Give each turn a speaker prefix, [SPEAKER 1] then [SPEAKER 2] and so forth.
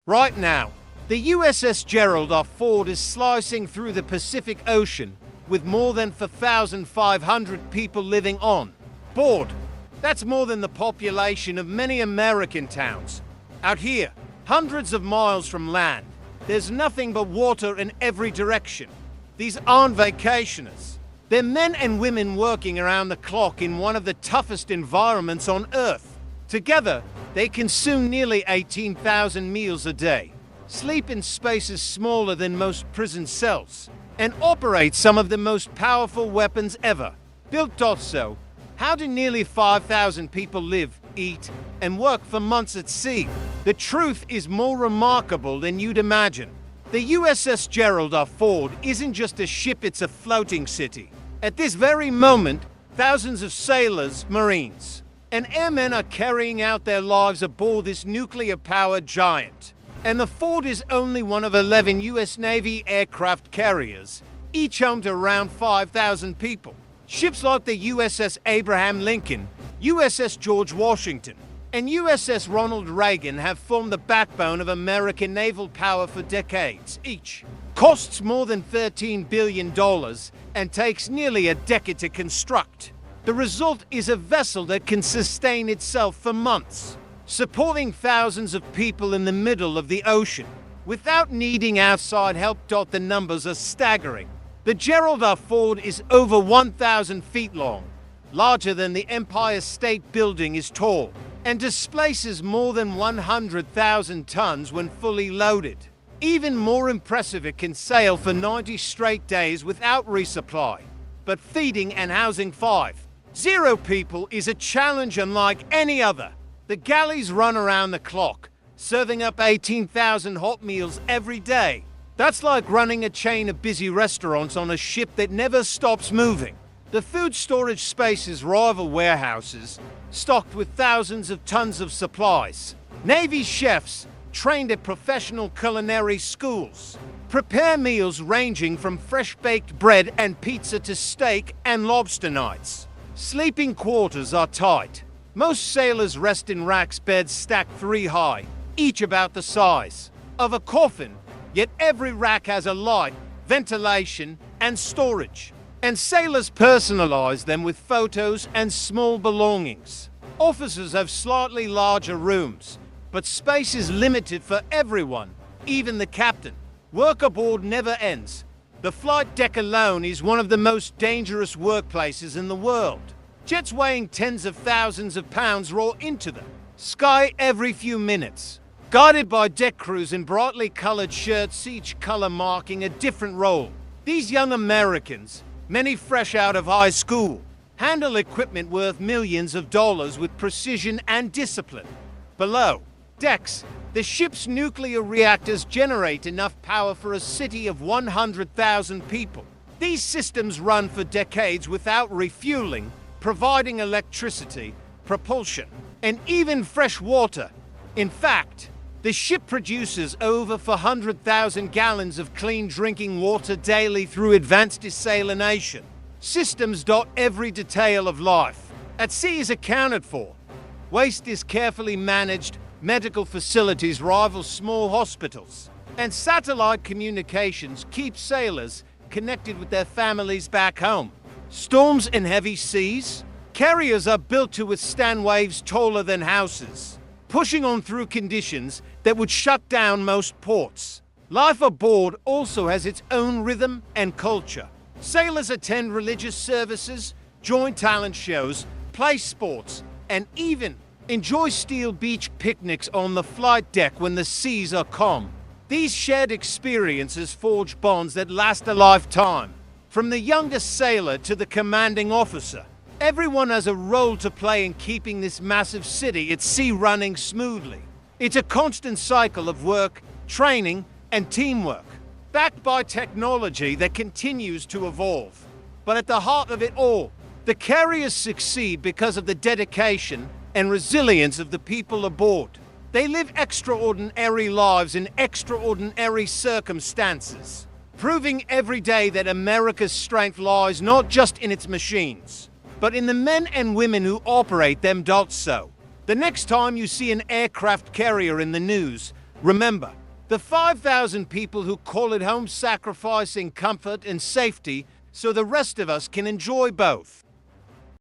[SPEAKER 1] Right now, the USS Gerald R. Ford is slicing through the Pacific Ocean with more than 4,500 people living on board. That's more than the population of many American towns. Out here, hundreds of miles from land, there's nothing but water in every direction. These aren't vacationers. They're men and women working around the clock in one of the toughest environments on Earth. Together, they consume nearly 18,000 meals a day, sleep in spaces smaller than most prison cells, and operate some of the most powerful weapons ever. Built so, how do nearly 5,000 people live, eat, and work for months at sea? The truth is more remarkable than you'd imagine. The USS Gerald R. Ford isn't just a ship, it's a floating city. At this very moment, thousands of sailors, Marines, and airmen are carrying out their lives aboard this nuclear-powered giant. And the Ford is only one of 11 U.S. Navy aircraft carriers, each home to around 5,000 people. Ships like the USS Abraham Lincoln, USS George Washington, and USS Ronald Reagan have formed the backbone of American naval power for decades each. Costs more than $13 billion and takes nearly a decade to construct. The result is a vessel that can sustain itself for months, supporting thousands of people in the middle of the ocean without needing outside help. The numbers are staggering. The Gerald R. Ford is over 1,000 feet long, larger than the Empire State Building is tall, and displaces more than 100,000 tons when fully loaded. Even more impressive, it can sail for 90 straight days without resupply, but feeding and housing 5,000 people is a challenge unlike any other. The galleys run around the clock, serving up 18,000 hot meals every day. That's like running a chain of busy restaurants on a ship that never stops moving. The food storage spaces rival warehouses, stocked with thousands of tons of supplies. Navy chefs, trained at professional culinary schools, prepare meals ranging from fresh-baked bread and pizza to steak and lobster nights. Sleeping quarters are tight. Most sailors rest in racks, beds stacked 3 high, each about the size of a coffin, yet every rack has a light, ventilation, and storage. And sailors personalize them with photos and small belongings. Officers have slightly larger rooms, but space is limited for everyone, even the captain. Work aboard never ends. The flight deck alone is one of the most dangerous workplaces in the world. Jets weighing tens of thousands of pounds roar into the sky every few minutes, guided by deck crews in brightly colored shirts, each color marking a different role. These young Americans, many fresh out of high school, handle equipment worth millions of dollars with precision and discipline. Below decks, the ship's nuclear reactors generate enough power for a city of 100,000 people. These systems run for decades without refueling, providing electricity, propulsion, and even fresh water. In fact, the ship produces over 400,000 gallons of clean drinking water daily through advanced desalination systems. Every detail of life at sea is accounted for. Waste is carefully managed. Medical facilities rival small hospitals, and satellite communications keep sailors connected with their families back home. Storms and heavy seas, carriers are built to withstand waves taller than houses, pushing on through conditions that would shut down most ports. Life aboard also has its own rhythm and culture. Sailors attend religious services, join talent shows, play sports, and even enjoy steel beach picnics on the flight deck when the seas are calm. These shared experiences forge bonds that last a lifetime. From the youngest sailor to the commanding officer, everyone has a role to play in keeping this massive city at sea running smoothly. It's a constant cycle of work, training, and teamwork, backed by technology that continues to evolve. But at the heart of it all, the carriers succeed because of the dedication and resilience of the people aboard. They live extraordinary lives in extraordinary circumstances, proving every day that America's strength lies not just in its machines, but in the men and women who operate them. So, the next time you see an aircraft carrier in the news, Remember, the 5,000 people who call it home sacrificing comfort and safety so the rest of us can enjoy both.